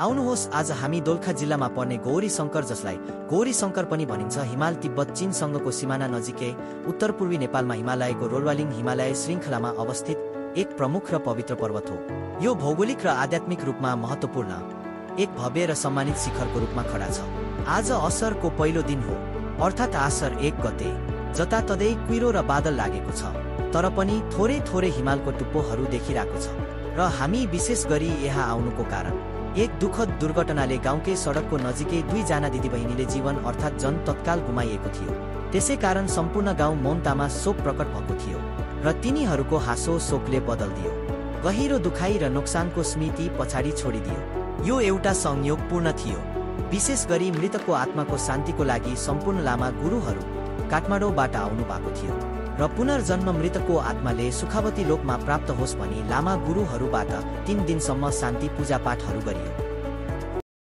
आउनुहोस् आज हामी दोलखा जिल्लामा पर्ने गौरी शंकर, जसलाई गौरी शंकर पनि भनिन्छ, हिमाल तिब्बत चीनसँगको सिमाना नजिकै उत्तर पूर्वी नेपालमा हिमालयको रोलवालिङ हिमालय श्रृङ्खलामा अवस्थित एक प्रमुख र पवित्र पर्वत हो। यो भौगोलिक र आध्यात्मिक रूपमा महत्त्वपूर्ण एक भव्य र सम्मानित शिखरको रूपमा खडा छ। आज असरको पहिलो दिन हो, अर्थात् आषाढ 1 गते। जताततै कुहिरो र बादल लागेको छ, तर पनि थोरै थोरै हिमालको टुप्पोहरू देखिरहेको छ। र हामी विशेष गरी यहाँ आउनुको कारण एक दुःखद दुर्घटनाले गाउँकै सडकको नजिकै 2 जना दिदीबहिनीले जीवन अर्थात् जन तत्काल गुमाइएको थियो। त्यसै कारण सम्पूर्ण गाउँ मौनतामा शोक प्रकट भएको थियो र तिनीहरूको हाँसो शोकले बदल्दियो। गहिरो दुखाइ र नोक्सानको स्मृति पछाडि छोडिदियो। यो एउटा संयोगपूर्ण थियो। विशेष गरी मृतकको आत्माको शान्तिको लागि सम्पूर्ण लामा गुरुहरू काठमाडौँबाट आउनु भएको थियो र पुनर्जन्म मृतकको आत्माले सुखावती लोकमा प्राप्त होस् भनी लामा गुरुहरूबाट 3 दिनसम्म शान्ति पूजापाठहरू गरियो।